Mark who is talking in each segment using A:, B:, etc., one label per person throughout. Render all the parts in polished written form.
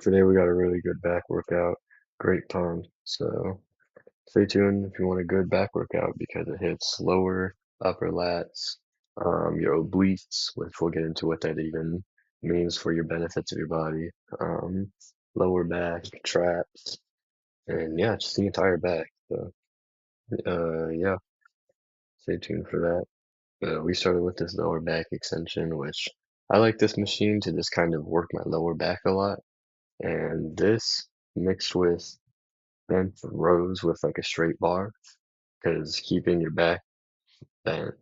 A: Today we got a really good back workout, great ton. So stay tuned if you want a good back workout because it hits lower upper lats, your obliques, which we'll get into what that even means for your benefits of your body, lower back, traps, and yeah, just the entire back. So yeah, stay tuned for that. We started with this lower back extension, which I like this machine to just kind of work my lower back a lot. And this mixed with bent rows with like a straight bar, because keeping your back bent,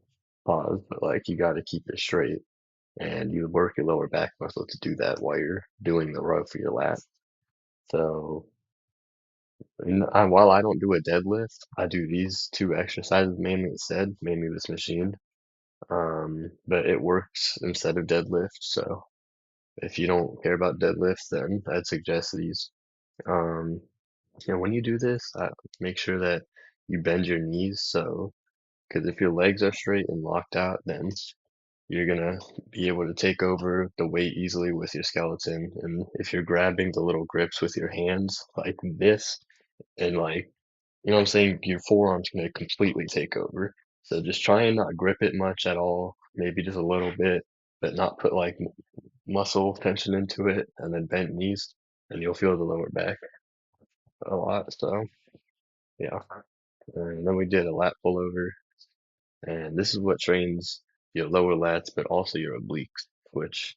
A: pause, but like you got to keep it straight. And you work your lower back muscle to do that while you're doing the row for your lat. So, while I don't do a deadlift, I do these two exercises mainly instead, mainly this machine. But it works instead of deadlift. So, if you don't care about deadlifts, then I'd suggest these. Um, when you do this, make sure that you bend your knees. So, because if your legs are straight and locked out, then you're gonna be able to take over the weight easily with your skeleton. And if you're grabbing the little grips with your hands like this, and like, you know what I'm saying, your forearm's gonna completely take over. So just try and not grip it much at all, maybe just a little bit, but not put like muscle tension into it, and then bent knees, and you'll feel the lower back a lot. So yeah. And then we did a lat pullover, and this is what trains your lower lats, but also your obliques, which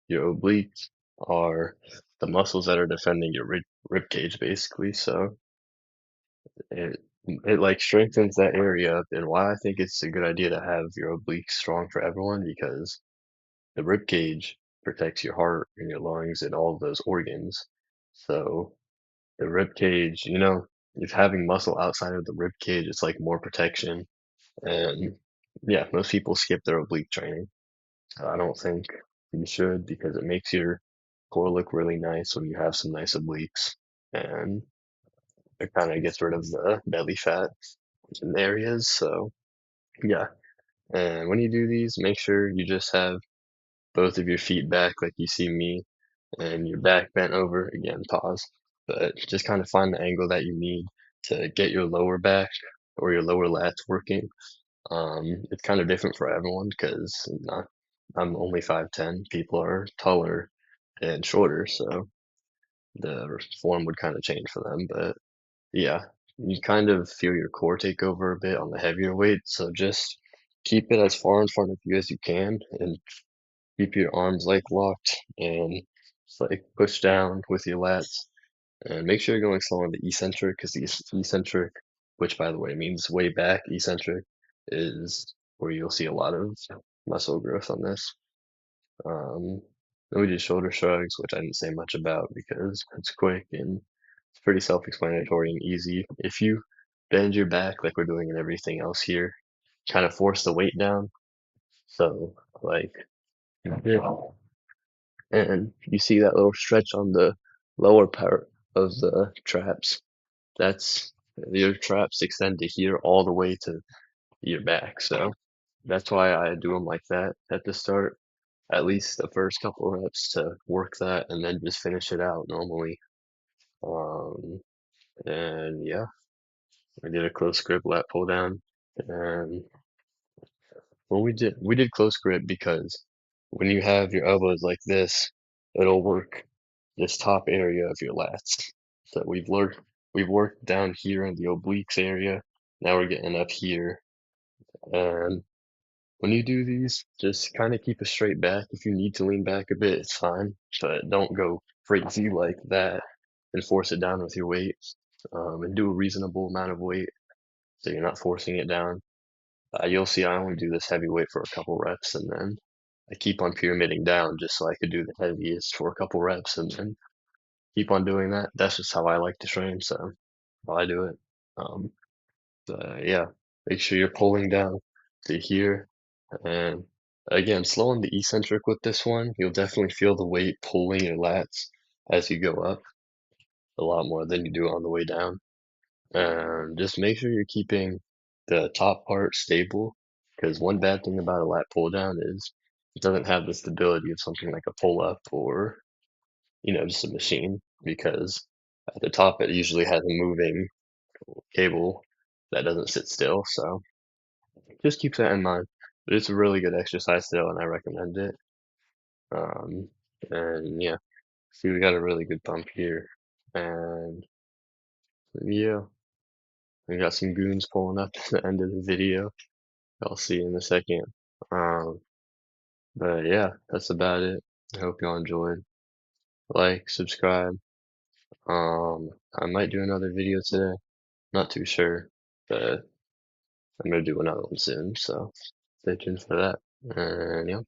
A: your obliques are the muscles that are defending your rib cage, basically. So it it like strengthens that area, and why I think it's a good idea to have your obliques strong for everyone because the rib cage protects your heart and your lungs and all of those organs. So the rib cage, if having muscle outside of the rib cage, it's like more protection. And yeah, most people skip their oblique training. I don't think you should because it makes your core look really nice when you have some nice obliques. And it kind of gets rid of the belly fat in areas. So yeah. And when you do these, make sure you just have both of your feet back like you see me and your back bent over. Again, pause. But just kind of find the angle that you need to get your lower back or your lower lats working. It's kind of different for everyone because I'm only 5'10". People are taller and shorter, so the form would kind of change for them. But yeah, you kind of feel your core take over a bit on the heavier weight. So just keep it as far in front of you as you can and keep your arms like locked and just like push down with your lats. And make sure you're going slow on the eccentric because the eccentric, which by the way means way back, eccentric is where you'll see a lot of muscle growth on this. Um, then we did shoulder shrugs, which I didn't say much about because it's quick and it's pretty self-explanatory and easy. If you bend your back like we're doing in everything else here, kind of force the weight down. So like, yeah. And you see that little stretch on the lower part of the traps. That's your traps extend to here all the way to your back. So that's why I do them like that at the start. At least the first couple reps to work that and then just finish it out normally. Um, and yeah, I did a close grip lat pull down. And when we did close grip because when you have your elbows like this, it'll work this top area of your lats. So we've worked down here in the obliques area. Now we're getting up here. And when you do these, just kind of keep a straight back. If you need to lean back a bit, it's fine, but don't go crazy like that and force it down with your weight. And do a reasonable amount of weight so you're not forcing it down. You'll see I only do this heavy weight for a couple reps and then I keep on pyramiding down just so I could do the heaviest for a couple reps and then keep on doing that. That's just how I like to train, so how I do it. Um, yeah, make sure you're pulling down to here. And again, slow on the eccentric with this one. You'll definitely feel the weight pulling your lats as you go up a lot more than you do on the way down. And just make sure you're keeping the top part stable because one bad thing about a lat pull down is it doesn't have the stability of something like a pull up or just a machine because at the top it usually has a moving cable that doesn't sit still. So just keep that in mind. But it's a really good exercise still, and I recommend it. Um, and yeah, see, we got a really good pump here, and yeah, we got some goons pulling up at the end of the video. I'll see you in a second. Um, but yeah, that's about it. I hope y'all enjoyed. Like, subscribe. I might do another video today. Not too sure, but I'm gonna do another one soon, so stay tuned for that. And yeah.